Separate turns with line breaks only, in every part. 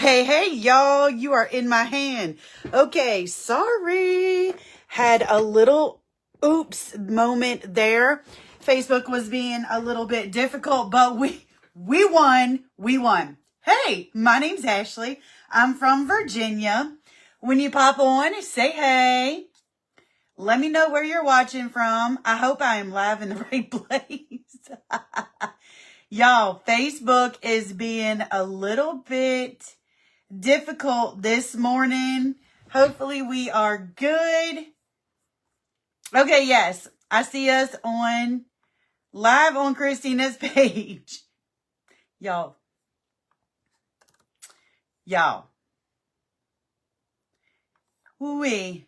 Hey, y'all, you are in my hand. Okay, sorry. Had a little oops moment there. Facebook was being a little bit difficult, but we won. We won. Hey, my name's Ashley. I'm from Virginia. When you pop on, say hey. Let me know where you're watching from. I hope I am live in the right place. Y'all, Facebook is being a little bit difficult this morning. Hopefully we are good. Okay, yes. I see us on live on Christina's page. Y'all. Woo-wee.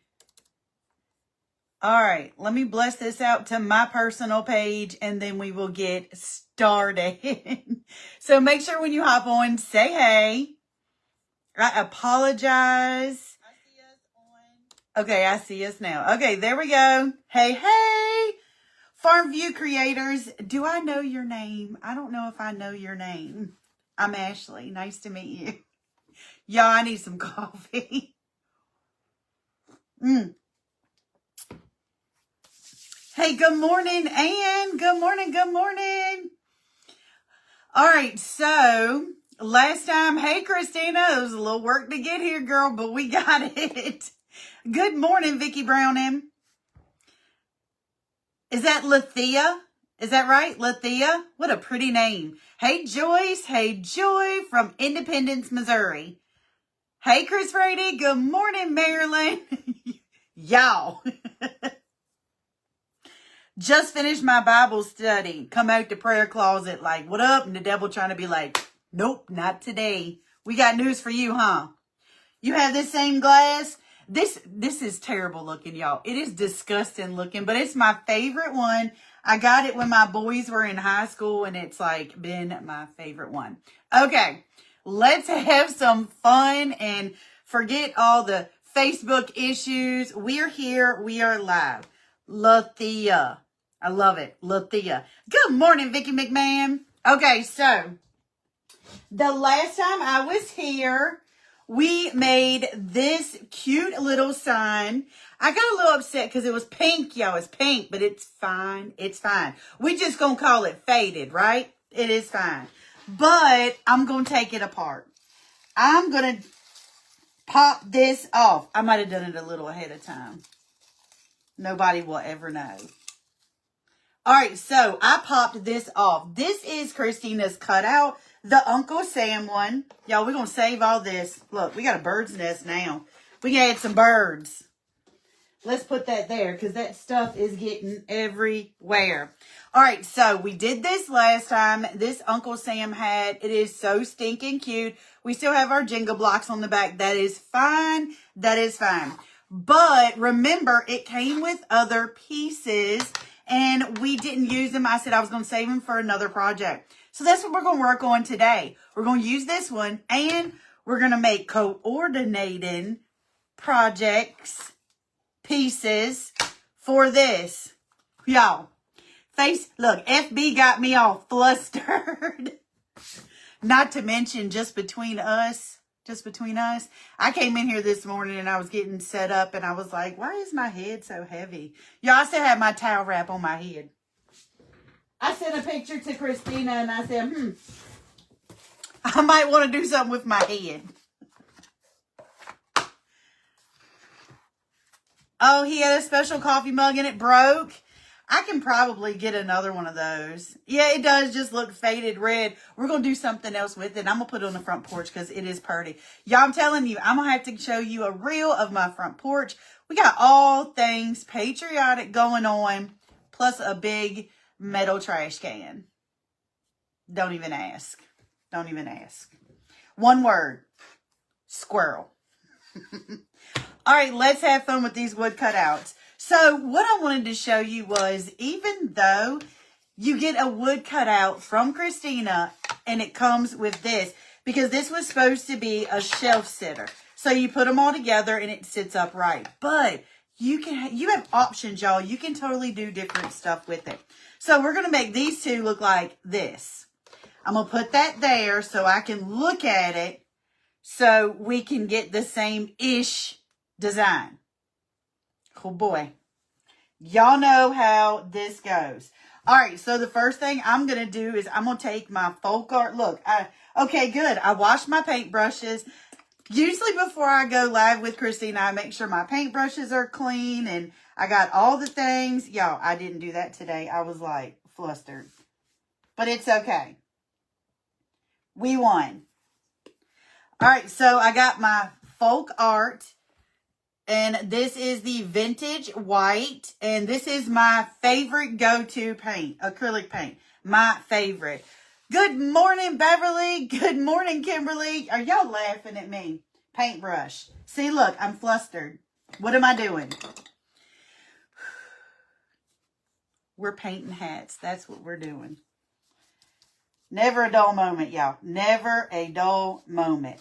All right, let me bless this out to my personal page and then we will get started. So make sure when you hop on, say hey. I apologize. Okay, I see us now. Okay, there we go. Hey. Farm View creators, do I know your name? I don't know if I know your name. I'm Ashley. Nice to meet you. Y'all, I need some coffee. Hey, good morning, Ann. Good morning. All right, so last time, hey, Christina, it was a little work to get here, girl, but we got it. Good morning, Vicki Browning. Is that Lethea? Is that right? Lethea? What a pretty name. Hey, Joyce. Hey, Joy from Independence, Missouri. Hey, Chris Brady. Good morning, Maryland. Y'all. Just finished my Bible study. Come out the prayer closet like, what up? And the devil trying to be like, nope, not today. We got news for you, huh? You have this same glass? This is terrible looking, y'all. It is disgusting looking, but it's my favorite one. I got it when my boys were in high school, and it's like been my favorite one. Okay, let's have some fun and forget all the Facebook issues. We're here. We are live. Lethea. I love it. Lethea. Good morning, Vicki McMahon. Okay, so the last time I was here, we made this cute little sign. I got a little upset because it was pink, y'all. It's pink, but it's fine. It's fine. We just gonna call it faded, right? It is fine. But I'm gonna take it apart. I'm gonna pop this off. I might have done it a little ahead of time. Nobody will ever know. All right, so I popped this off. This is Christina's cutout, the Uncle Sam one. Y'all, we're going to save all this. Look, we got a bird's nest now. We can add some birds. Let's put that there because that stuff is getting everywhere. All right, so we did this last time. This Uncle Sam hat, it is so stinking cute. We still have our Jenga blocks on the back. That is fine. That is fine. But remember, it came with other pieces and we didn't use them. I said I was going to save them for another project. So that's what we're going to work on today. We're going to use this one and we're going to make coordinating projects, pieces for this. Y'all, look, FB got me all flustered. Not to mention just between us, I came in here this morning and I was getting set up and I was like, why is my head so heavy? Y'all, I still have my towel wrap on my head. I sent a picture to Christina and I said, I might want to do something with my head. Oh, he had a special coffee mug and it broke. I can probably get another one of those. Yeah, it does just look faded red. We're going to do something else with it. I'm going to put it on the front porch because it is pretty. Y'all, I'm telling you, I'm going to have to show you a reel of my front porch. We got all things patriotic going on, plus a big metal trash can. Don't even ask. Don't even ask. One word. Squirrel. All right, let's have fun with these wood cutouts. So what I wanted to show you was, even though you get a wood cutout from Christina and it comes with this, because this was supposed to be a shelf sitter. So you put them all together and it sits upright. But you have options, y'all. You can totally do different stuff with it. So we're going to make these two look like this. I'm going to put that there so I can look at it so we can get the same-ish design. Oh boy. Y'all know how this goes. All right, so the first thing I'm going to do is I'm going to take my folk art. Look, okay, good. I washed my paintbrushes. Usually before I go live with Christina, I make sure my paintbrushes are clean and I got all the things. Y'all, I didn't do that today. I was like flustered. But it's okay. We won. All right, so I got my folk art. And this is the vintage white. And this is my favorite go-to paint, acrylic paint. My favorite. Good morning, Beverly. Good morning, Kimberly. Are y'all laughing at me? Paintbrush. See, look, I'm flustered. What am I doing? We're painting hats. That's what we're doing. Never a dull moment, y'all. Never a dull moment.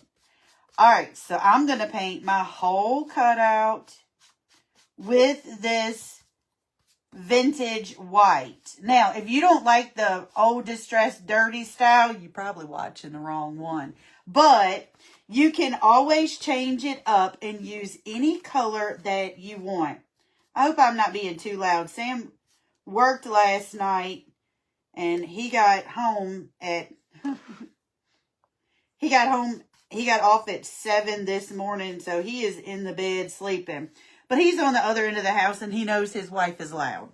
All right, so I'm going to paint my whole cutout with this vintage white. Now, if you don't like the old distressed dirty style, you're probably watching the wrong one. But you can always change it up and use any color that you want. I hope I'm not being too loud. Sam worked last night and he got home at... He got off at 7 this morning, so he is in the bed sleeping. But he's on the other end of the house, and he knows his wife is loud.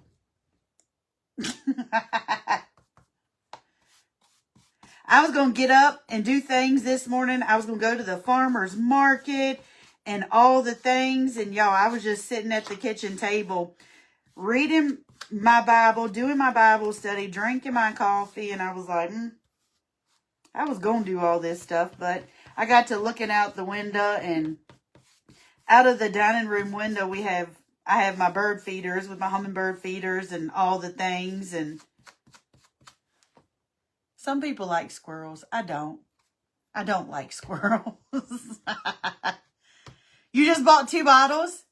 I was going to get up and do things this morning. I was going to go to the farmer's market and all the things. And y'all, I was just sitting at the kitchen table, reading my Bible, doing my Bible study, drinking my coffee. And I was like, I was going to do all this stuff, but I got to looking out the window, and out of the dining room window, I have my bird feeders with my hummingbird feeders and all the things. And some people like squirrels. I don't. I don't like squirrels. You just bought 2 bottles?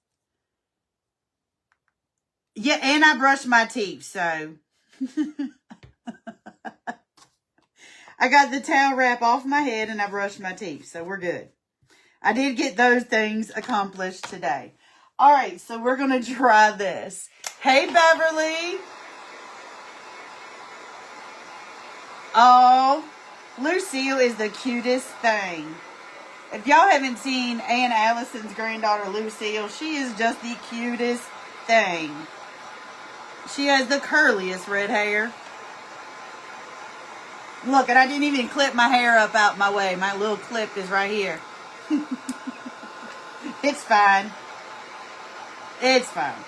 Yeah, and I brushed my teeth, so... I got the towel wrap off my head and I brushed my teeth, so we're good. I did get those things accomplished today. All right, so we're going to try this. Hey, Beverly. Oh, Lucille is the cutest thing. If y'all haven't seen Aunt Allison's granddaughter, Lucille, she is just the cutest thing. She has the curliest red hair. Look, and I didn't even clip my hair up out my way. My little clip is right here. It's fine. It's fine.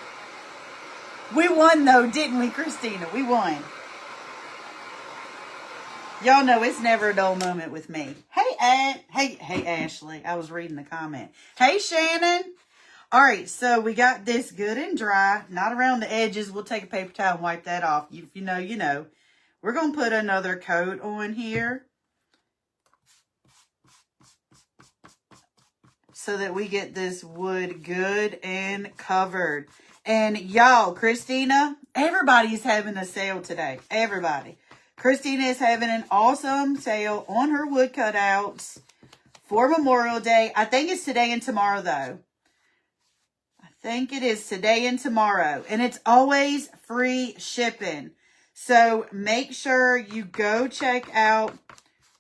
We won, though, didn't we, Christina? We won. Y'all know it's never a dull moment with me. Hey, Ashley. I was reading the comment. Hey, Shannon. All right, so we got this good and dry. Not around the edges. We'll take a paper towel and wipe that off. If you know, you know. We're going to put another coat on here so that we get this wood good and covered. And y'all, Christina, everybody's having a sale today. Everybody. Christina is having an awesome sale on her wood cutouts for Memorial Day. I think it's today and tomorrow, though. I think it is today and tomorrow. And it's always free shipping. So make sure you go check out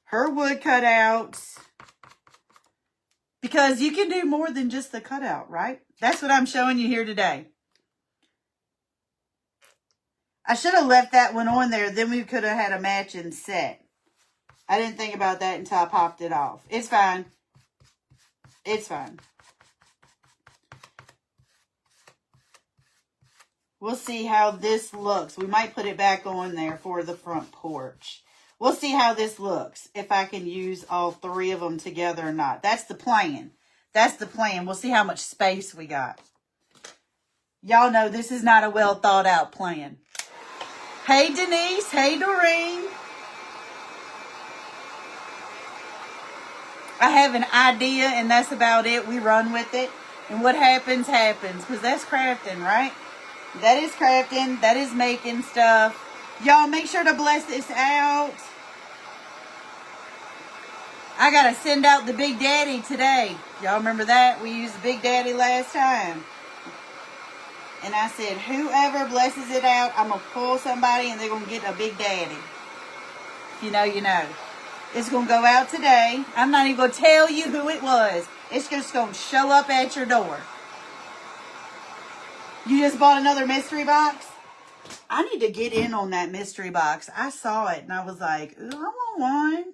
her wood cutouts, because you can do more than just the cutout, right? That's what I'm showing you here today. I should have left that one on there. Then we could have had a matching set. I didn't think about that until I popped it off. It's fine. It's fine. We'll see how this looks. We might put it back on there for the front porch. We'll see how this looks, if I can use all 3 of them together or not. That's the plan. That's the plan. We'll see how much space we got. Y'all know this is not a well thought out plan. Hey, Denise. Hey, Doreen. I have an idea, and that's about it. We run with it. And what happens, happens. Because that's crafting, right? That is crafting. That is making stuff. Y'all make sure to bless this out. I got to send out the Big Daddy today. Y'all remember that? We used the Big Daddy last time. And I said, whoever blesses it out, I'm going to pull somebody and they're going to get a Big Daddy. If you know, you know. It's going to go out today. I'm not even going to tell you who it was. It's just going to show up at your door. You just bought another mystery box? I need to get in on that mystery box. I saw it and I was like, ooh, I want one.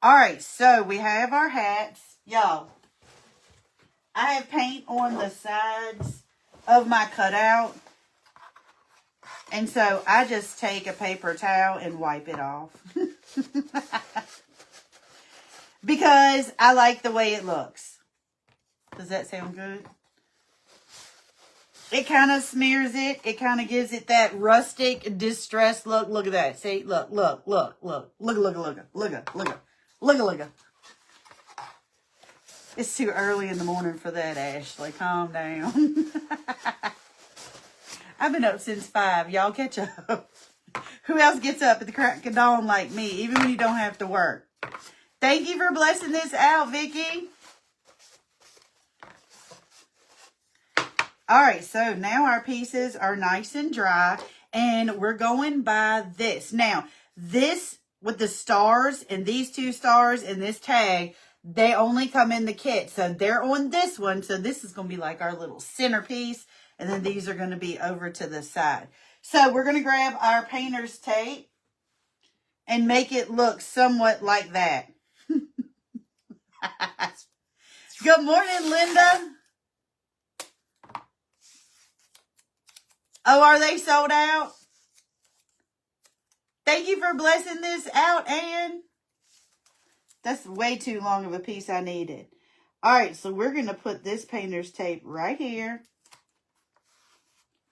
All right, so we have our hats. Y'all, I have paint on the sides of my cutout. And so I just take a paper towel and wipe it off. Because I like the way it looks. Does that sound good? It kind of smears it. It kind of gives it that rustic, distressed look. Look at that. See? Look, look, look, look. Look, look, look, look, look, look, look, look. It's too early in the morning for that, Ashley. Calm down. I've been up since 5. Y'all catch up. Who else gets up at the crack of dawn like me, even when you don't have to work? Thank you for blessing this out, Vicky. All right, so now our pieces are nice and dry, and we're going by this. Now, this with the stars and these 2 stars and this tag, they only come in the kit. So they're on this one. So this is going to be like our little centerpiece, and then these are going to be over to the side. So we're going to grab our painter's tape and make it look somewhat like that. Good morning, Linda. Oh, are they sold out? Thank you for blessing this out, Ann. That's way too long of a piece I needed. All right, so we're going to put this painter's tape right here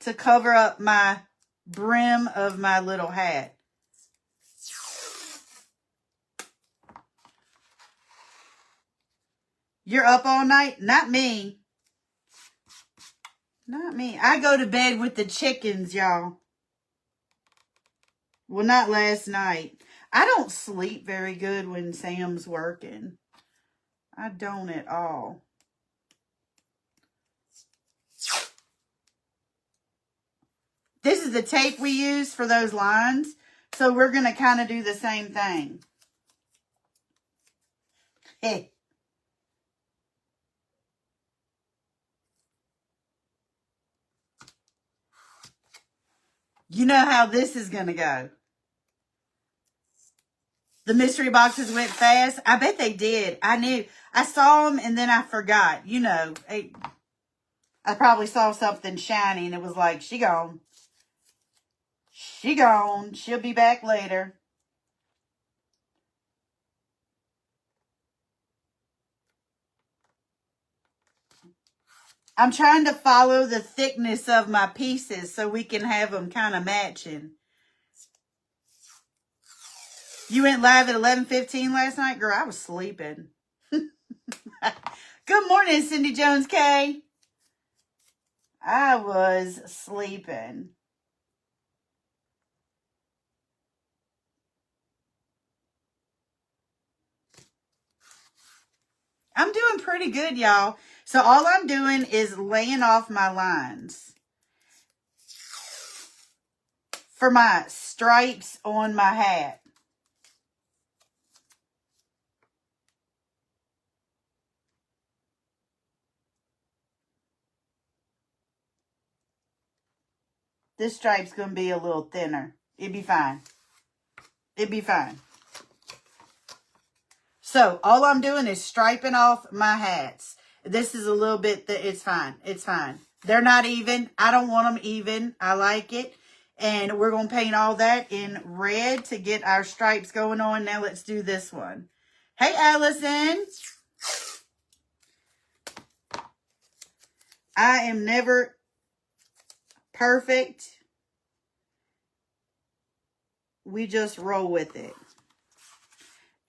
to cover up my brim of my little hat. You're up all night? Not me. Not me. I go to bed with the chickens, y'all. Well, not last night. I don't sleep very good when Sam's working. I don't at all. This is the tape we use for those lines. So we're going to kind of do the same thing. Hey. You know how this is going to go. The mystery boxes went fast. I bet they did. I knew. I saw them and then I forgot. You know, I probably saw something shiny and it was like, she gone. She gone. She'll be back later. I'm trying to follow the thickness of my pieces so we can have them kind of matching. You went live at 11:15 last night? Girl, I was sleeping. Good morning, Cindy Jones K. I was sleeping. I'm doing pretty good, y'all. So all I'm doing is laying off my lines for my stripes on my hat. This stripe's going to be a little thinner. It'd be fine. It'd be fine. So all I'm doing is striping off my hats. This is a little bit, it's fine. It's fine. They're not even. I don't want them even. I like it. And we're going to paint all that in red to get our stripes going on. Now let's do this one. Hey, Allison. I am never perfect. We just roll with it.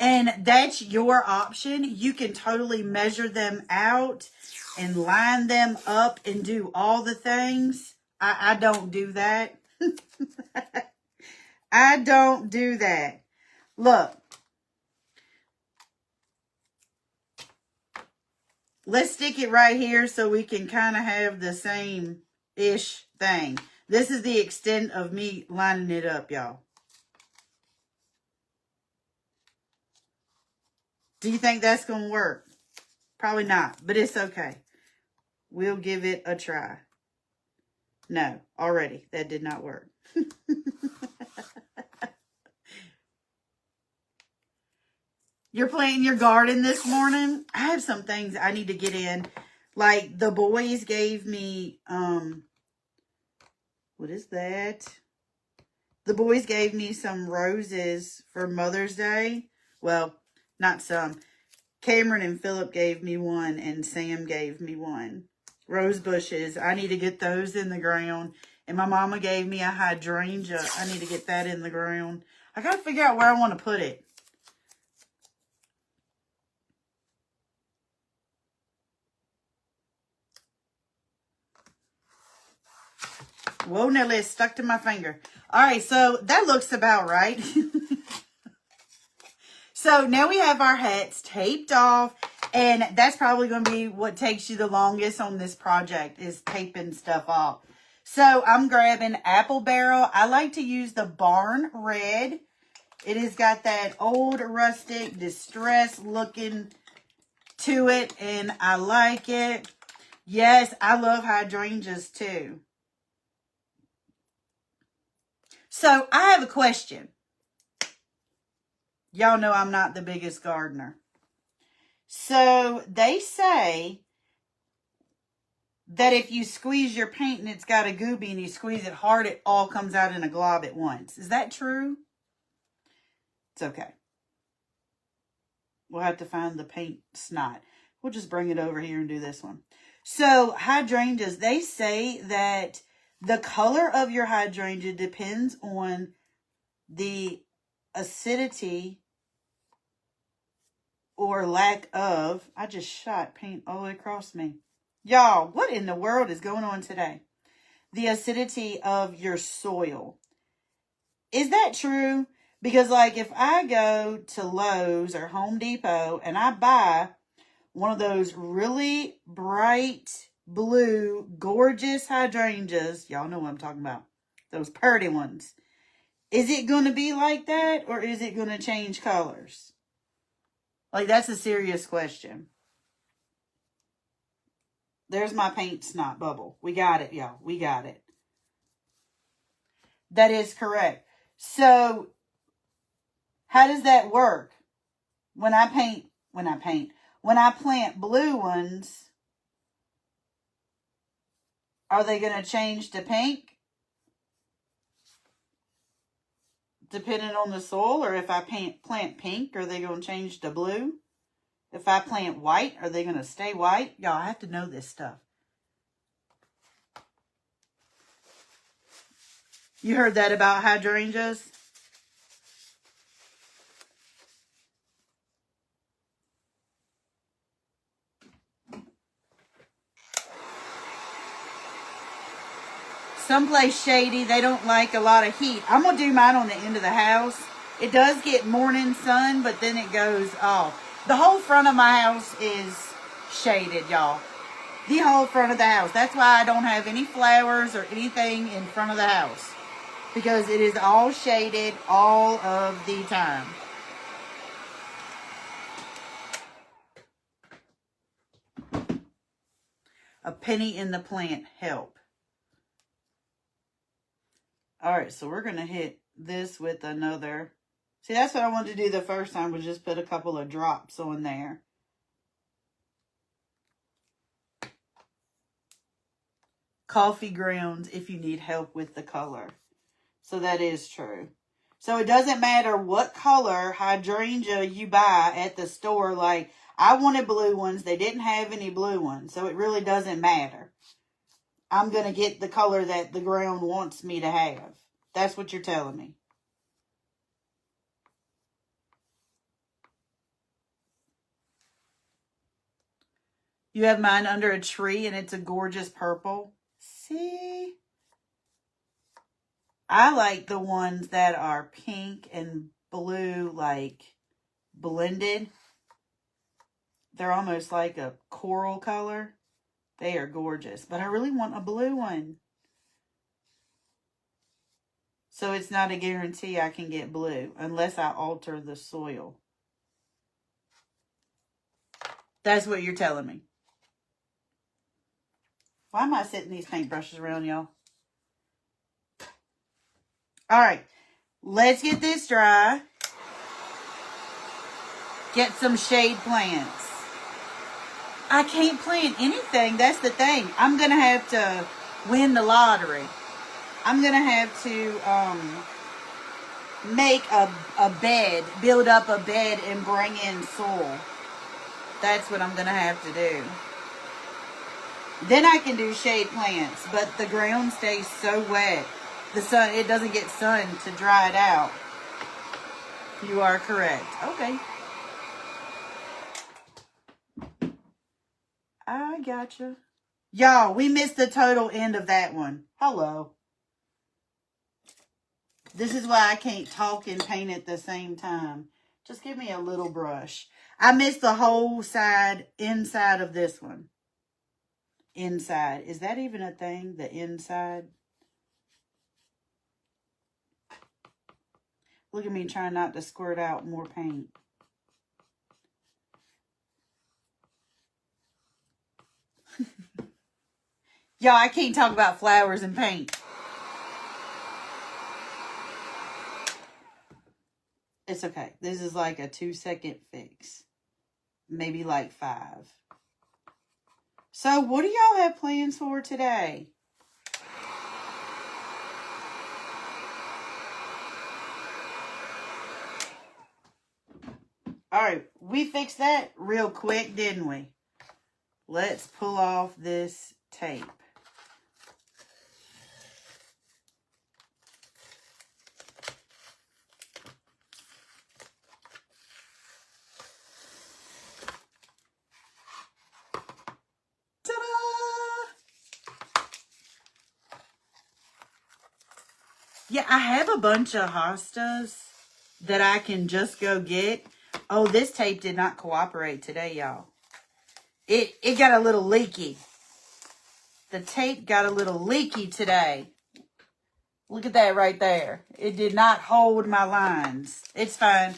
And that's your option. You can totally measure them out and line them up and do all the things. I don't do that. I don't do that. Look. Let's stick it right here so we can kind of have the same-ish thing. This is the extent of me lining it up, y'all. Do you think that's going to work? Probably not, but it's okay. We'll give it a try. No, already, that did not work. You're planting your garden this morning? I have some things I need to get in. Like, the boys gave me, what is that? The boys gave me some roses for Mother's Day. Well, not some. Cameron and Philip gave me one, and Sam gave me one. Rose bushes. I need to get those in the ground. And my mama gave me a hydrangea. I need to get that in the ground. I got to figure out where I want to put it. Whoa, Nelly, it's stuck to my finger. All right, so that looks about right. So now we have our hats taped off, and that's probably going to be what takes you the longest on this project is taping stuff off. So I'm grabbing Apple Barrel. I like to use the Barn Red. It has got that old rustic distress looking to it, and I like it. Yes, I love hydrangeas too. So I have a question. Y'all know I'm not the biggest gardener. So they say that if you squeeze your paint and it's got a gooby and you squeeze it hard, it all comes out in a glob at once. Is that true? It's okay. We'll have to find the paint snot. We'll just bring it over here and do this one. So hydrangeas, they say that the color of your hydrangea depends on the acidity or lack of. I just shot paint all the way across me. Y'all, what in the world is going on today? The acidity of your soil. Is that true? Because like if I go to Lowe's or Home Depot and I buy one of those really bright blue, gorgeous hydrangeas, y'all know what I'm talking about, those pretty ones. Is it going to be like that, or is it going to change colors? Like, that's a serious question. There's my paint snot bubble. We got it, y'all. We got it. That is correct. So, how does that work? When I plant blue ones, are they going to change to pink? Depending on the soil, or if I plant pink, are they going to change to blue? If I plant white, are they going to stay white? Y'all, I have to know this stuff. You heard that about hydrangeas? Someplace shady, they don't like a lot of heat. I'm going to do mine on the end of the house. It does get morning sun, but then it goes off. The whole front of my house is shaded, y'all. The whole front of the house. That's why I don't have any flowers or anything in front of the house. Because it is all shaded all of the time. A penny in the plant help. All right, so we're going to hit this with another. See, that's what I wanted to do the first time, was just put a couple of drops on there. Coffee grounds if you need help with the color. So that is true. So it doesn't matter what color hydrangea you buy at the store. Like, I wanted blue ones. They didn't have any blue ones. So it really doesn't matter. I'm going to get the color that the ground wants me to have. That's what you're telling me. You have mine under a tree and it's a gorgeous purple. See? I like the ones that are pink and blue, like blended. They're almost like a coral color. They are gorgeous. But I really want a blue one. So it's not a guarantee I can get blue unless I alter the soil. That's what you're telling me. Why am I setting these paintbrushes around, y'all? All right. Let's get this dry. Get some shade plants. I can't plant anything. That's the thing. I'm going to have to win the lottery. I'm going to have to make a bed, build up a bed and bring in soil. That's what I'm going to have to do. Then I can do shade plants, but the ground stays so wet. The sun, it doesn't get sun to dry it out. You are correct. Okay. I gotcha. Y'all, we missed the total end of that one. Hello. This is why I can't talk and paint at the same time. Just give me a little brush. I missed the whole side, inside of this one. Inside. Is that even a thing? The inside? Look at me trying not to squirt out more paint. Y'all, I can't talk about flowers and paint. It's okay. This is like a 2-second fix. Maybe like 5. So what do y'all have plans for today? All right. We fixed that real quick, didn't we? Let's pull off this tape. Yeah, I have a bunch of hostas that I can just go get. Oh, this tape did not cooperate today, y'all. It got a little leaky. The tape got a little leaky today. Look at that right there. It did not hold my lines. It's fine.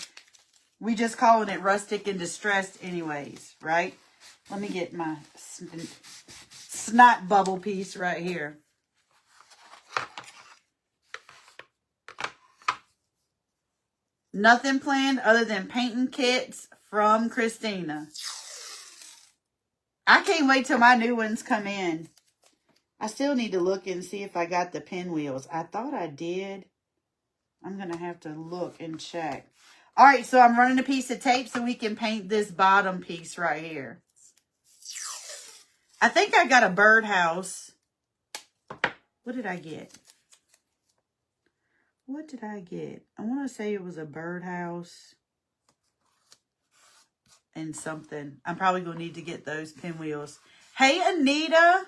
We just calling it rustic and distressed anyways, right? Let me get my snot bubble piece right here. Nothing planned other than painting kits from Christina. I can't wait till my new ones come in. I still need to look and see if I got the pinwheels. I thought I did. I'm going to have to look and check. All right, so I'm running a piece of tape so we can paint this bottom piece right here. I think I got a birdhouse. What did I get? What did I get? I want to say it was a birdhouse and something. I'm probably going to need to get those pinwheels. Hey, Anita.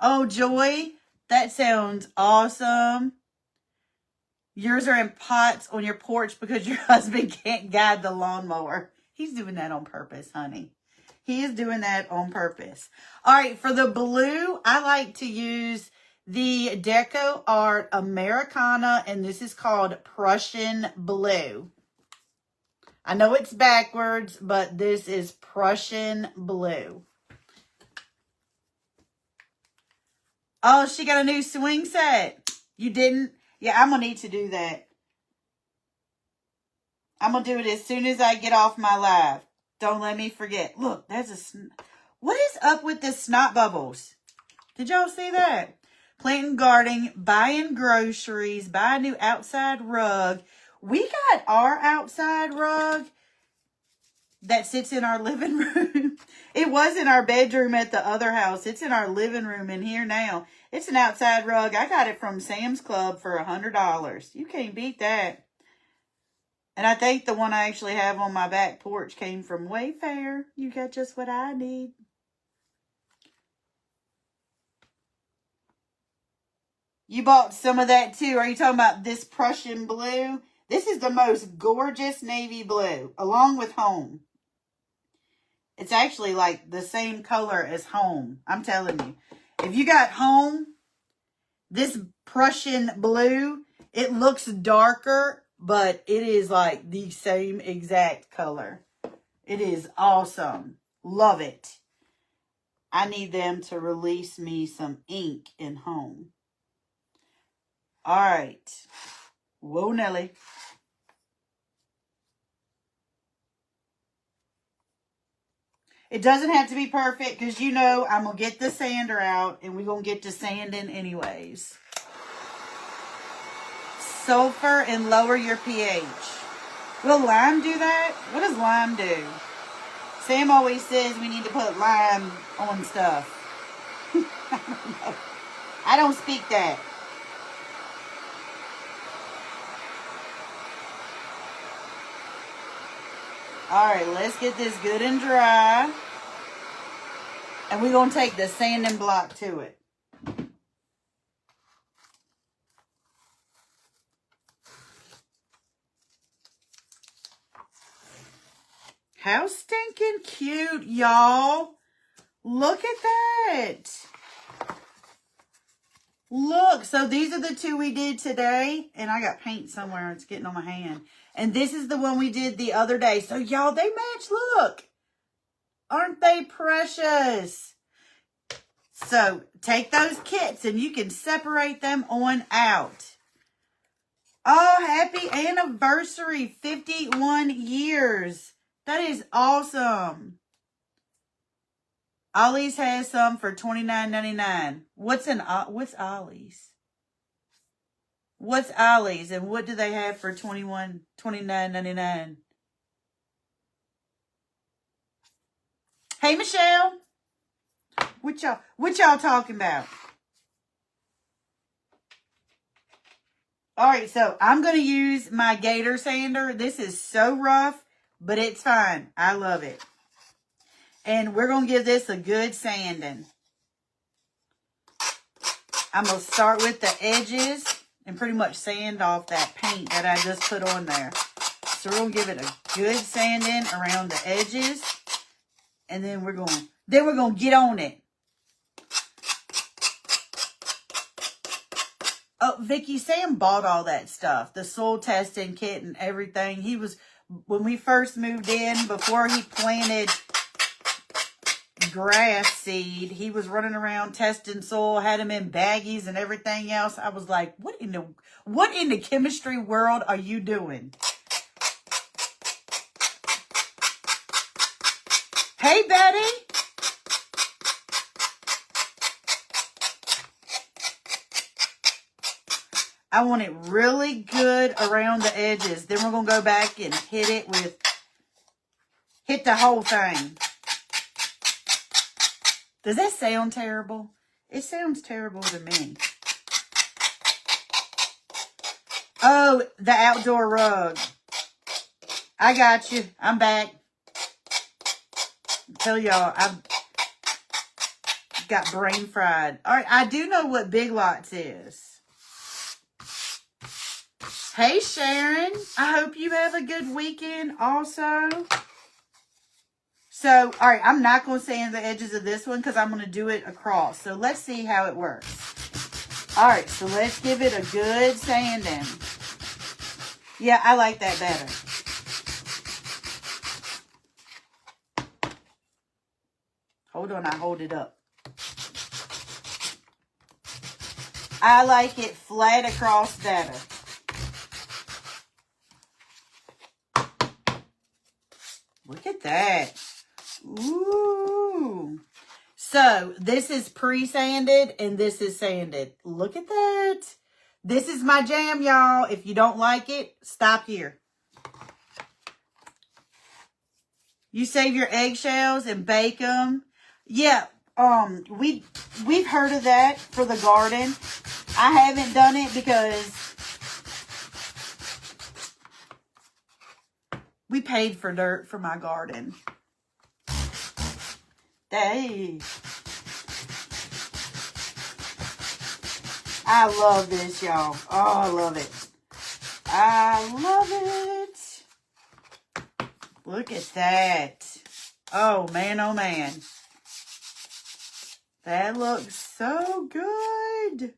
Oh, Joy. That sounds awesome. Yours are in pots on your porch because your husband can't guide the lawnmower. He's doing that on purpose, honey. He is doing that on purpose. All right, for the blue, I like to use the Decor Americana, and this is called Prussian Blue. I know it's backwards, but this is Prussian Blue. Oh, she got a new swing set. You didn't? Yeah, I'm going to need to do that. I'm going to do it as soon as I get off my live. Don't let me forget. Look, that's a... What is up with the snot bubbles? Did y'all see that? Planting, gardening, buying groceries, buy a new outside rug. We got our outside rug that sits in our living room. It was in our bedroom at the other house. It's in our living room in here now. It's an outside rug. I got it from Sam's Club for $100. You can't beat that. And I think the one I actually have on my back porch came from Wayfair. You got just what I need. You bought some of that too. Are you talking about this Prussian blue? This is the most gorgeous navy blue, along with home. It's actually like the same color as home. I'm telling you. If you got home, this Prussian blue, it looks darker, but it is like the same exact color. It is awesome. Love it. I need them to release me some ink in home. All right. Whoa, Nelly. It doesn't have to be perfect because you know I'm going to get the sander out and we're going to get to sanding anyways. Sulfur and lower your pH. Will lime do that? What does lime do? Sam always says we need to put lime on stuff. I don't know. I don't speak that. Alright, let's get this good and dry. And we're going to take the sanding block to it. How stinking cute, y'all. Look at that. Look, so these are the two we did today. And I got paint somewhere. It's getting on my hand. And this is the one we did the other day. So, y'all, they match. Look. Aren't they precious? So, take those kits and you can separate them on out. Oh, happy anniversary. 51 years. That is awesome. Ollie's has some for $29.99. What's Ollie's? What's Ollie's and what do they have for $29.99? Hey, Michelle. What y'all talking about? All right, so I'm going to use my Gator sander. This is so rough, but it's fine. I love it. And we're going to give this a good sanding. I'm going to start with the edges and pretty much sand off that paint that I just put on there. So we're going to give it a good sanding around the edges. And then we're going to get on it. Oh, Vicky, Sam bought all that stuff. The soil testing kit and everything. When we first moved in, before he planted grass seed, he was running around testing soil, had them in baggies and everything else. I was like, what in the chemistry world are you doing? Hey, Betty. I want it really good around the edges. Then we're going to go back and hit the whole thing. Does that sound terrible? It sounds terrible to me. Oh, the outdoor rug. I got you. I'm back. Tell y'all, I've got brain fried. All right, I do know what Big Lots is. Hey, Sharon. I hope you have a good weekend also. So, all right, I'm not going to sand the edges of this one because I'm going to do it across. So, let's see how it works. All right, so let's give it a good sanding. Yeah, I like that better. Hold on, I hold it up. I like it flat across better. Look at that. Ooh. So, this is pre-sanded and this is sanded. Look at that. This is my jam, y'all. If you don't like it, stop here. You save your eggshells and bake them. Yeah, we've heard of that for the garden. I haven't done it because we paid for dirt for my garden. Hey. I love this, y'all. Oh, I love it. I love it. Look at that. Oh, man, oh, man. That looks so good.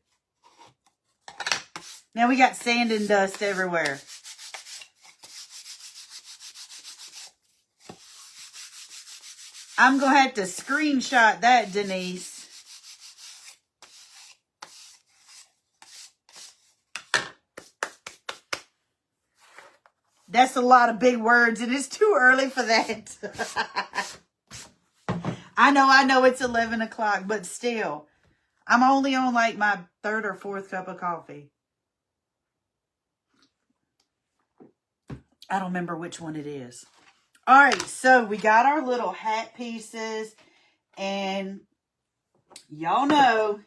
Now we got sand and dust everywhere. I'm going to have to screenshot that, Denise. That's a lot of big words, and it's too early for that. I know it's 11 o'clock, but still. I'm only on like my third or fourth cup of coffee. I don't remember which one it is. All right, so we got our little hat pieces, and y'all know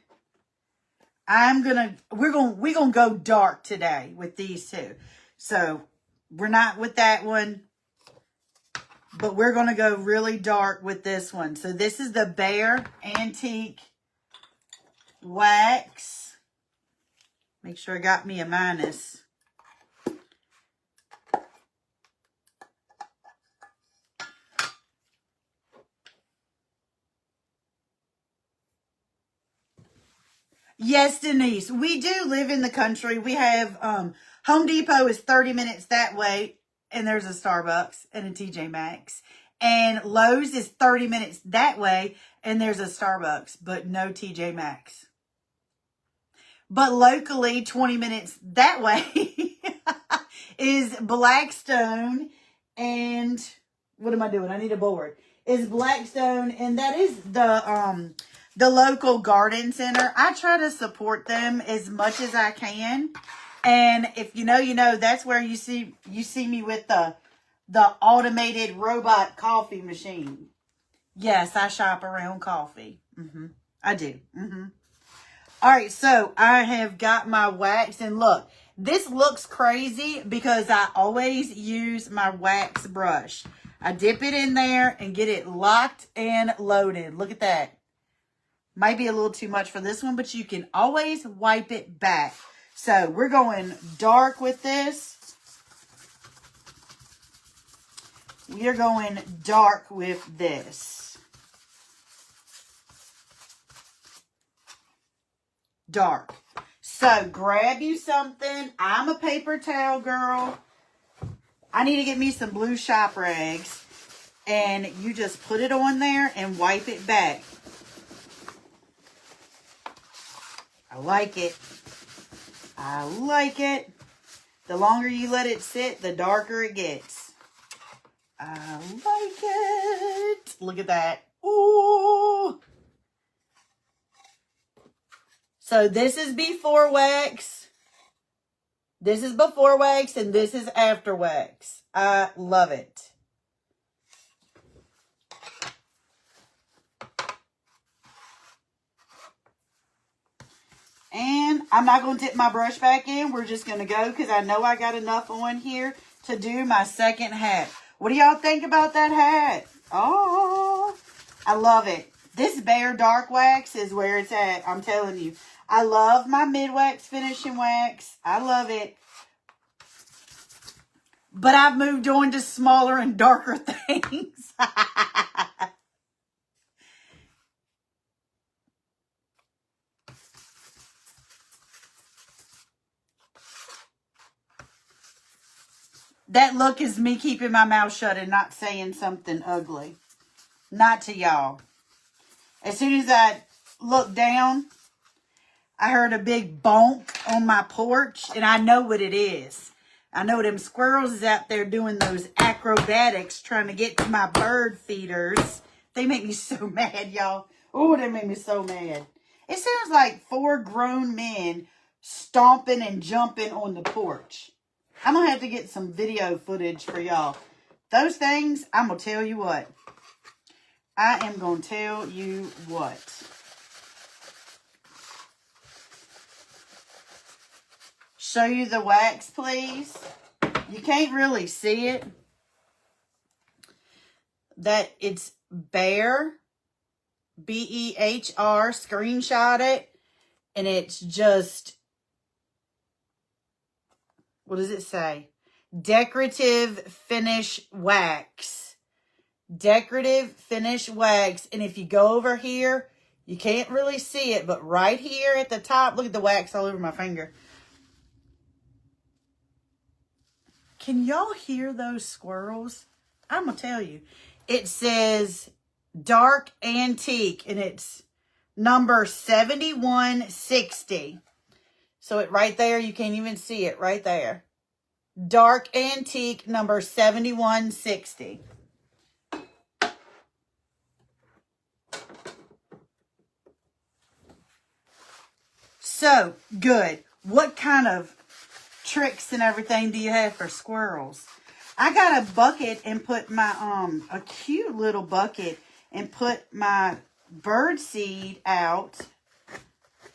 we're gonna go dark today with these two. So we're not with that one, but we're gonna go really dark with this one. So this is the Bear Antique Wax. Make sure I got me a minus. Yes, Denise, we do live in the country. We have Home Depot is 30 minutes that way, and there's a Starbucks and a TJ Maxx. And Lowe's is 30 minutes that way, and there's a Starbucks, but no TJ Maxx. But locally, 20 minutes that way is Blackstone, and what am I doing? I need a board. Is Blackstone, and that is the local garden center. I try to support them as much as I can. And if you know, that's where you see me with the automated robot coffee machine. Yes, I shop around coffee. I do. All right, so I have got my wax, and look, this looks crazy because I always use my wax brush. I dip it in there and get it locked and loaded. Look at that. Might be a little too much for this one, but you can always wipe it back. So we're going dark with this. We are going dark with this. Dark. So grab you something. I'm a paper towel girl. I need to get me some blue shop rags. And you just put it on there and wipe it back. I like it. I like it. The longer you let it sit, the darker it gets. I like it. Look at that. Ooh. So this is before wax. This is before wax, and this is after wax. I love it. And I'm not going to dip my brush back in. We're just going to go because I know I got enough on here to do my second hat. What do y'all think about that hat? Oh, I love it. This Bear Dark Wax is where it's at. I'm telling you. I love my mid-wax finishing wax. I love it. But I've moved on to smaller and darker things. That look is me keeping my mouth shut and not saying something ugly. Not to y'all. As soon as I looked down, I heard a big bonk on my porch, and I know what it is. I know them squirrels is out there doing those acrobatics trying to get to my bird feeders. They make me so mad, y'all. Oh, they make me so mad. It sounds like 4 grown men stomping and jumping on the porch. I'm going to have to get some video footage for y'all. Those things, I'm going to tell you what. I am going to tell you what. Show you the wax, please. You can't really see it. That it's Bear, B-E-H-R, screenshot it. And it's just, what does it say? Decorative finish wax. decorative finish wax. And if you go over here, you can't really see it, but right here at the top, look at the wax all over my finger. Can y'all hear those squirrels? I'm going to tell you. It says dark antique, and it's number 7160. So it right there, you can't even see it right there. Dark antique number 7160. So good. What kind of tricks and everything do you have for squirrels? I got a bucket and put my a cute little bucket and put my bird seed out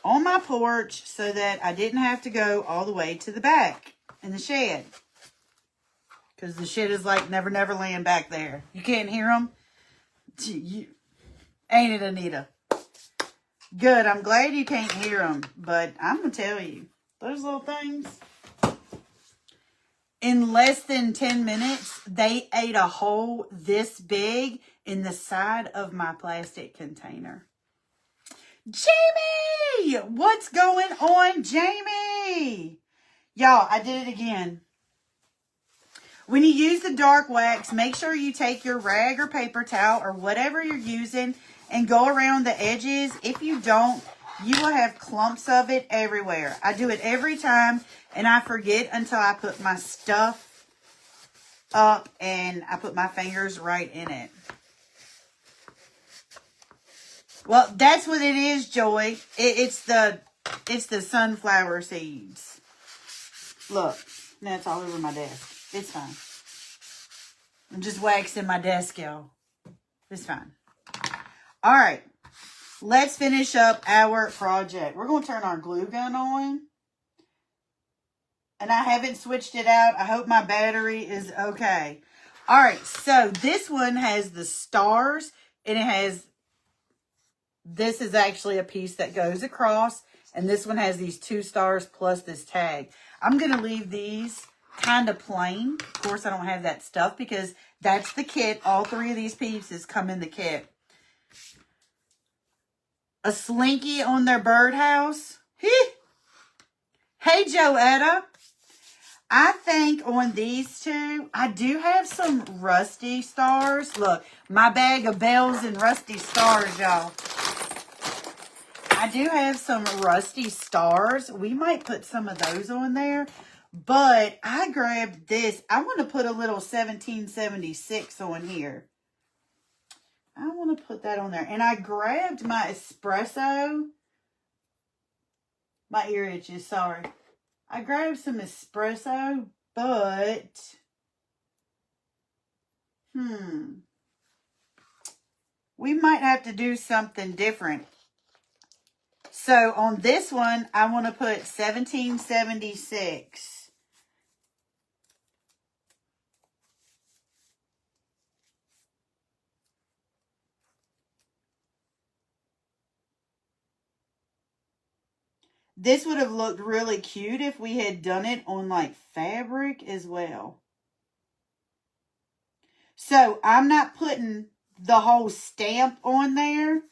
on my porch so that I didn't have to go all the way to the back in the shed. Because the shed is like Never Never Land back there. You can't hear them? Ain't it, Anita? Good. I'm glad you can't hear them. But I'm going to tell you, those little things, in less than 10 minutes, they ate a hole this big in the side of my plastic container. Jamie! What's going on, Jamie? Y'all, I did it again. When you use the dark wax, make sure you take your rag or paper towel or whatever you're using and go around the edges. If you don't, you will have clumps of it everywhere. I do it every time, and I forget until I put my stuff up and I put my fingers right in it. Well, that's what it is, Joy. It's the sunflower seeds. Look, now it's all over my desk. It's fine. I'm just waxing my desk, y'all. It's fine. All right. Let's finish up our project. We're going to turn our glue gun on. And I haven't switched it out. I hope my battery is okay. All right. So this one has the stars. And it has... This is actually a piece that goes across. And this one has these 2 stars plus this tag. I'm going to leave these kind of plain. Of course, I don't have that stuff because that's the kit. All 3 of these pieces come in the kit. A slinky on their birdhouse. Hey, Joetta. I think on these 2, I do have some rusty stars. Look, my bag of bells and rusty stars, y'all. I do have some rusty stars. We might put some of those on there. But I grabbed this. I want to put a little 1776 on here. I want to put that on there. And I grabbed my espresso. My ear itches, sorry. I grabbed some espresso, but... we might have to do something different. So on this one, I want to put 1776. This would have looked really cute if we had done it on like fabric as well. So I'm not putting the whole stamp on there.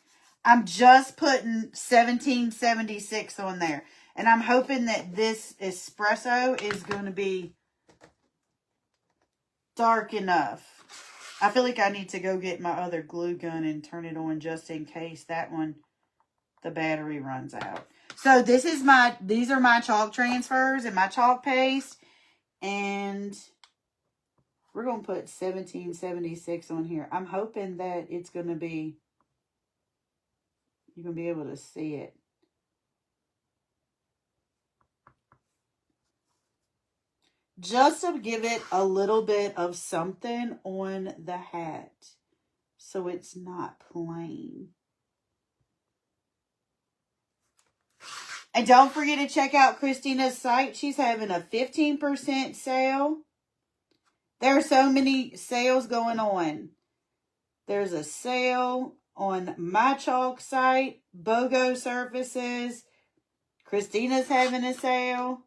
I'm just putting 1776 on there. And I'm hoping that this espresso is going to be dark enough. I feel like I need to go get my other glue gun and turn it on just in case that one, the battery runs out. So these are my chalk transfers and my chalk paste. And we're going to put 1776 on here. I'm hoping that it's going to be, you're going to be able to see it. Just to give it a little bit of something on the hat. So it's not plain. And don't forget to check out Christina's site. She's having a 15% sale. There are so many sales going on. There's a sale on my chalk site, BOGO Surfaces. Christina's having a sale.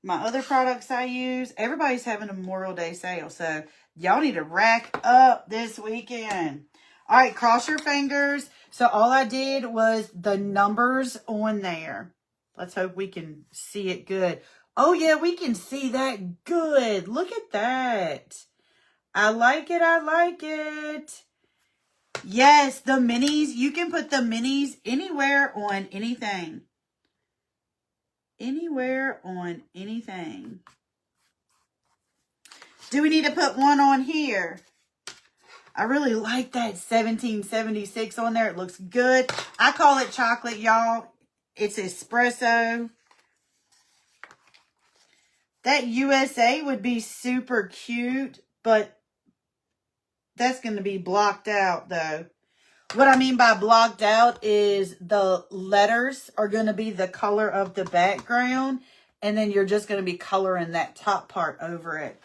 My other products I use, everybody's having a Memorial Day sale. So y'all need to rack up this weekend. All right, cross your fingers. So all I did was the numbers on there. Let's hope we can see it good. Oh, yeah, we can see that good. Look at that. I like it. I like it. Yes, the minis. You can put the minis anywhere on anything. Anywhere on anything. Do we need to put one on here? I really like that 1776 on there. It looks good. I call it chocolate, y'all. It's espresso. That USA would be super cute, but that's going to be blocked out, though. What I mean by blocked out is the letters are going to be the color of the background, and then you're just going to be coloring that top part over it.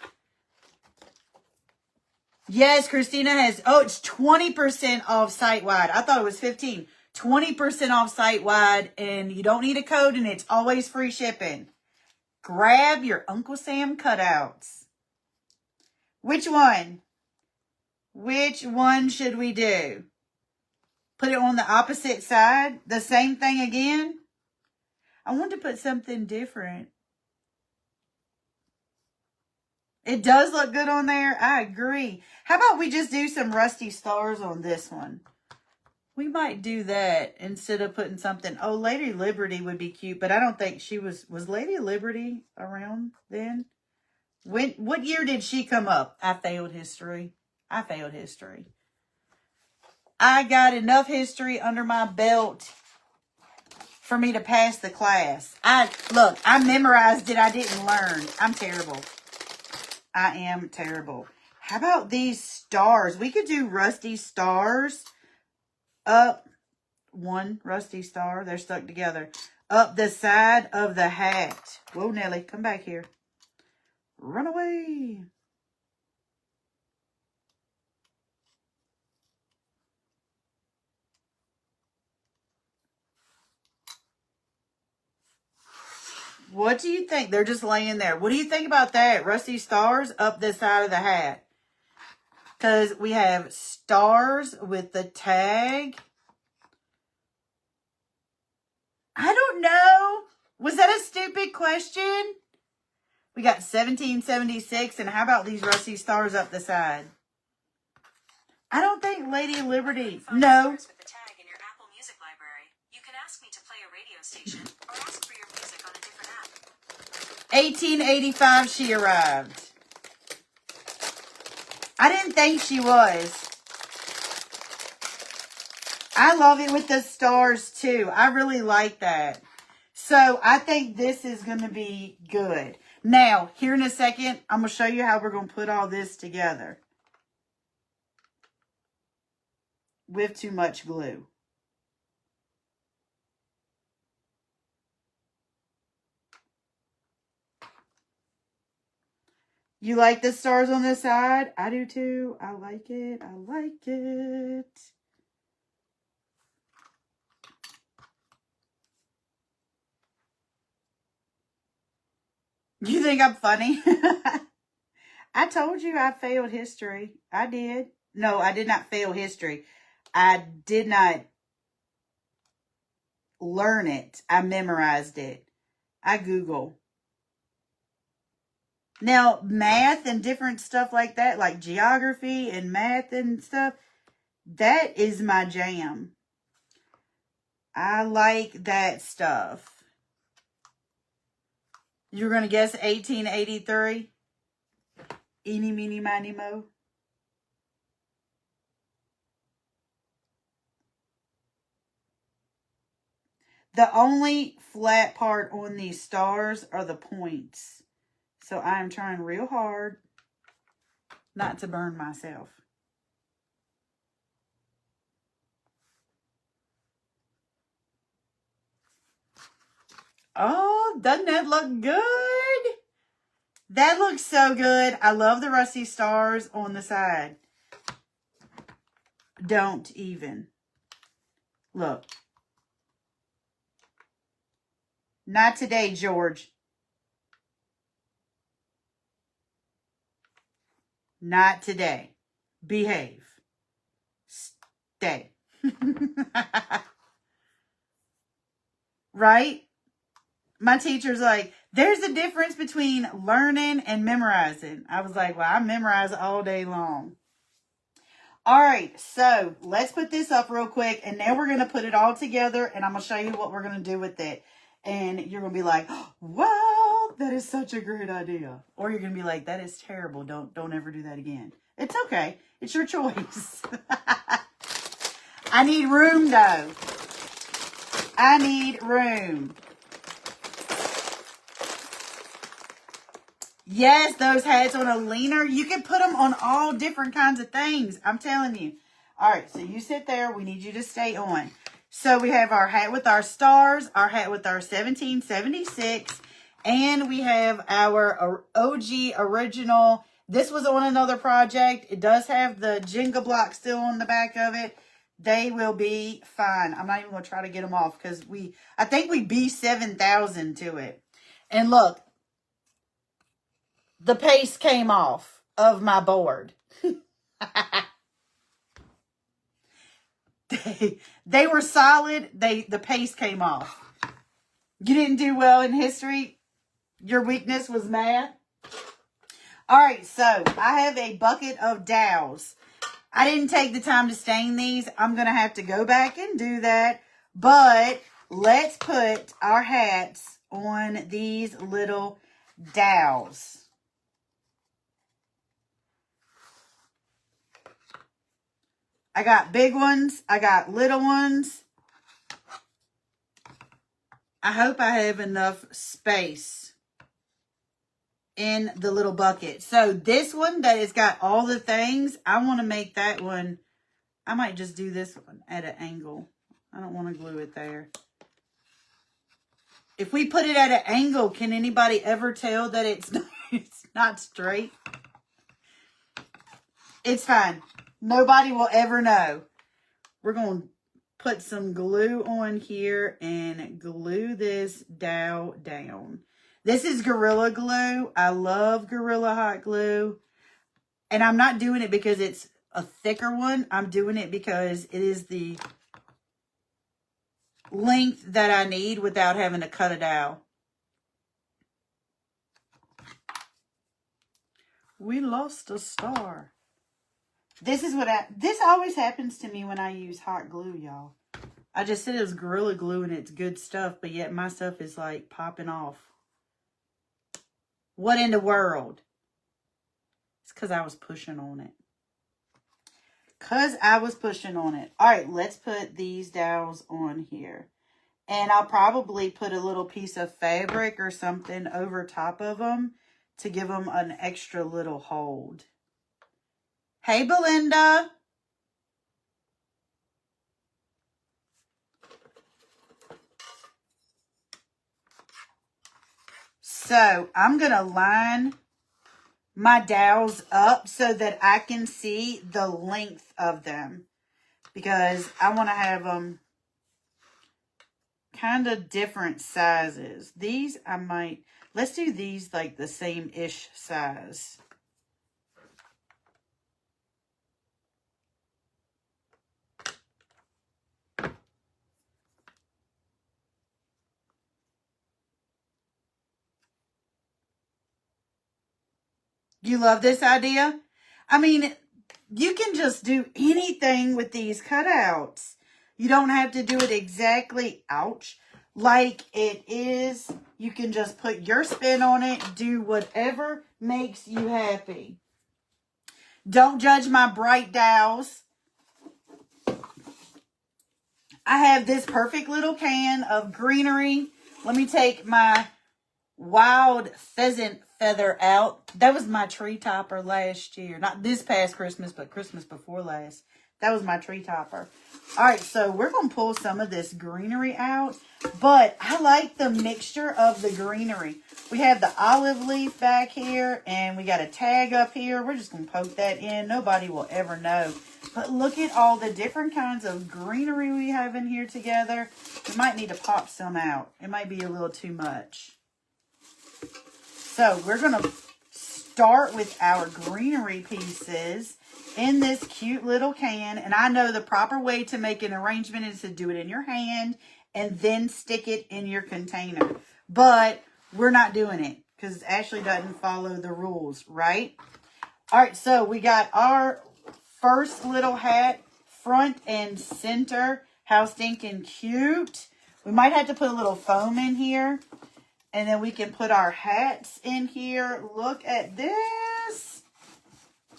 Yes, Christina has, oh, it's 20% off site-wide. I thought it was 15. 20% off site-wide, and you don't need a code, and it's always free shipping. Grab your Uncle Sam cutouts. Which one? Which one should we do? Put it on the opposite side? The same thing again? I want to put something different. It does look good on there. I agree. How about we just do some rusty stars on this one? We might do that instead of putting something. Oh, Lady Liberty would be cute, but I don't think she was Lady Liberty around then? What year did she come up? I failed history. I failed history. I got enough history under my belt for me to pass the class. Look, I memorized it. I didn't learn. I'm terrible. I am terrible. How about these stars? We could do rusty stars up one rusty star. They're stuck together. Up the side of the hat. Whoa, Nelly, come back here. Run away. What do you think? They're just laying there. What do you think about that? Rusty stars up the side of the hat. Because we have stars with the tag. I don't know. Was that a stupid question? We got 1776. And how about these rusty stars up the side? I don't think Lady Liberty. No. With the tag in your Apple Music library. You can ask me to play a radio station or ask for your music on a different app. 1885 she arrived. I didn't think she was. I love it with the stars too. I really like that. So I think this is going to be good. Now, here in a second, I'm going to show you how we're going to put all this together. With too much glue. You like the stars on the side? I do too. I like it. I like it. You think I'm funny? I told you I failed history. I did. No, I did not fail history. I did not learn it. I memorized it. I Google. Now, math and different stuff like that, like geography and math and stuff, that is my jam. I like that stuff. You're going to guess 1883? Eeny, meeny, miny, mo. The only flat part on these stars are the points. So I am trying real hard not to burn myself. Oh, doesn't that look good? That looks so good. I love the rusty stars on the side. Don't even. Look. Not today, George. Not today. Behave. Stay. Right? My teacher's like, there's a difference between learning and memorizing. I was like, well, I memorize all day long. All right, so let's put this up real quick, and now we're going to put it all together, and I'm going to show you what we're going to do with it. And you're going to be like, wow, that is such a great idea. Or you're going to be like, that is terrible. Don't ever do that again. It's okay. It's your choice. I need room, though. I need room. Yes, those hats on a leaner. You can put them on all different kinds of things. I'm telling you. All right, so you sit there. We need you to stay on. So we have our hat with our stars, our hat with our 1776, and we have our OG original. This was on another project. It does have the Jenga block still on the back of it. They will be fine. I'm not even going to try to get them off because I think we B7,000 to it. And look. The paste came off of my board. They were solid. The paste came off. You didn't do well in history. Your weakness was math. All right, so I have a bucket of dowels. I didn't take the time to stain these. I'm going to have to go back and do that. But let's put our hats on these little dowels. I got big ones. I got little ones. I hope I have enough space in the little bucket. So this one that has got all the things, I want to make that one. I might just do this one at an angle. I don't want to glue it there. If we put it at an angle, can anybody ever tell that it's not straight? It's fine. Nobody will ever know. We're going to put some glue on here and glue this dowel down. This is Gorilla Glue. I love Gorilla Hot Glue. And I'm not doing it because it's a thicker one. I'm doing it because it is the length that I need without having to cut a dowel. We lost a star. This always happens to me when I use hot glue, y'all. I just said it was Gorilla Glue and it's good stuff, but yet my stuff is like popping off. What in the world? It's because I was pushing on it. All right, let's put these dowels on here. And I'll probably put a little piece of fabric or something over top of them to give them an extra little hold. Hey, Belinda. So I'm going to line my dowels up so that I can see the length of them. Because I want to have them kind of different sizes. These let's do these like the same-ish size. You love this idea? I mean, you can just do anything with these cutouts. You don't have to do it exactly, ouch, like it is. You can just put your spin on it. Do whatever makes you happy. Don't judge my bright dowels. I have this perfect little can of greenery. Let me take my wild pheasant feather out. That was my tree topper last year. Not this past Christmas, but Christmas before last. That was my tree topper. All right, so we're going to pull some of this greenery out. But I like the mixture of the greenery. We have the olive leaf back here, and we got a tag up here. We're just going to poke that in. Nobody will ever know. But look at all the different kinds of greenery we have in here together. We might need to pop some out. It might be a little too much. So we're going to start with our greenery pieces in this cute little can. And I know the proper way to make an arrangement is to do it in your hand and then stick it in your container. But we're not doing it because Ashley doesn't follow the rules, right? All right, so we got our first little hat, front and center. How stinking cute. We might have to put a little foam in here. And then we can put our hats in here. Look at this.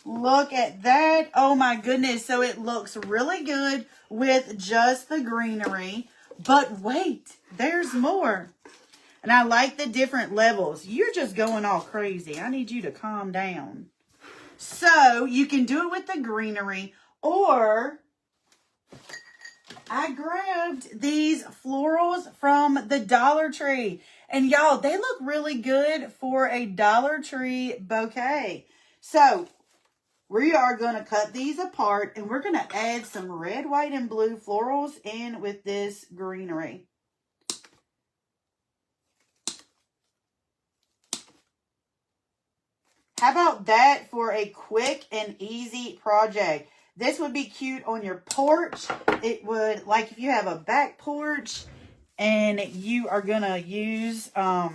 Look at that. Oh my goodness. So it looks really good with just the greenery. But wait, there's more. And I like the different levels. You're just going all crazy. I need you to calm down. So you can do it with the greenery, or I grabbed these florals from the Dollar Tree. And y'all, they look really good for a Dollar Tree bouquet. So we are going to cut these apart and we're going to add some red, white, and blue florals in with this greenery. How about that for a quick and easy project? This would be cute on your porch. It would, like if you have a back porch and you are going to use, have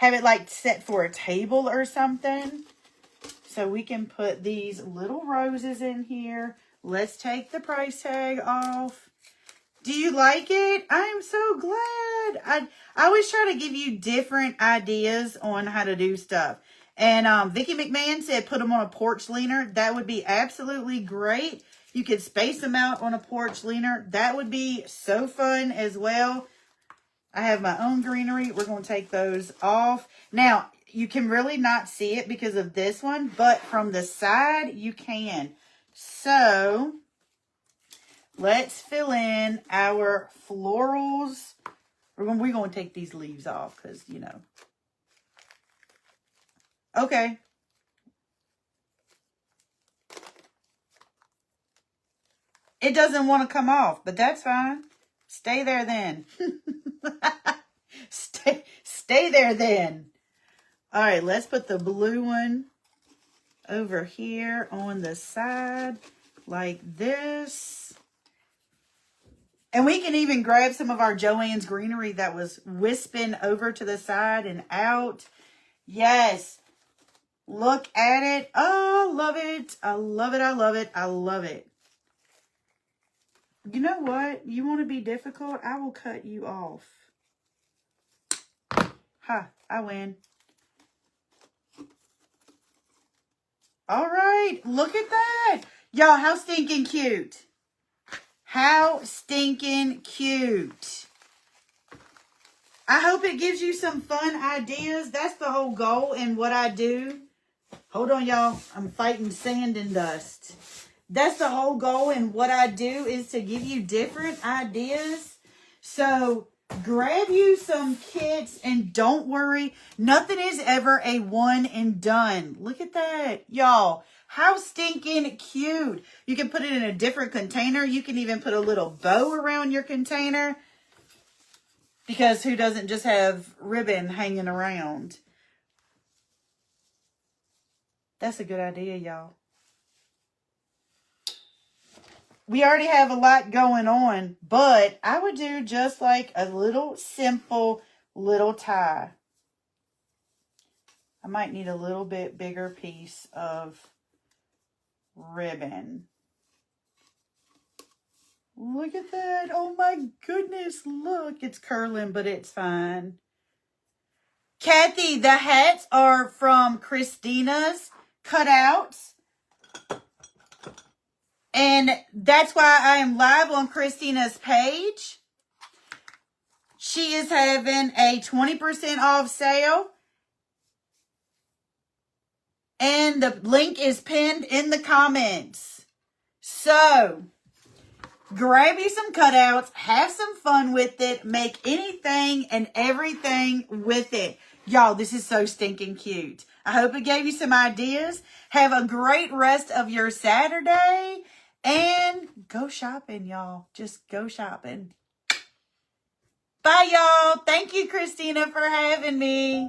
it like set for a table or something. So we can put these little roses in here. Let's take the price tag off. Do you like it? I am so glad. I always try to give you different ideas on how to do stuff. And Vicki McMahon said put them on a porch leaner. That would be absolutely great. You could space them out on a porch leaner. That would be so fun as well. I have my own greenery. We're going to take those off. Now, you can really not see it because of this one, but from the side, you can. So, let's fill in our florals. We're going to take these leaves off because, you know. Okay. It doesn't want to come off, but that's fine. Stay there then. Stay there then. All right, let's put the blue one over here on the side like this. And we can even grab some of our Joann's greenery that was wisping over to the side and out. Yes. Look at it. Oh, love it. I love it. I love it. I love it. You know what? You want to be difficult? I will cut you off. Ha, I win. All right. Look at that. Y'all, how stinking cute. How stinking cute. I hope it gives you some fun ideas. That's the whole goal in what I do. Hold on, y'all. I'm fighting sand and dust. That's the whole goal in what I do is to give you different ideas. So grab you some kits and don't worry. Nothing is ever a one and done. Look at that, y'all. How stinking cute. You can put it in a different container. You can even put a little bow around your container. Because who doesn't just have ribbon hanging around? That's a good idea, y'all. We already have a lot going on, but I would do just like a little simple little tie. I might need a little bit bigger piece of ribbon. Look at that. Oh my goodness. Look, it's curling, but it's fine. Kathy, the hats are from Christina's cutouts. And that's why I am live on Christina's page. She is having a 20% off sale. And the link is pinned in the comments. So, grab you some cutouts. Have some fun with it. Make anything and everything with it. Y'all, this is so stinking cute. I hope it gave you some ideas. Have a great rest of your Saturday. And go shopping, y'all. Just go shopping. Bye, y'all. Thank you, Christina, for having me.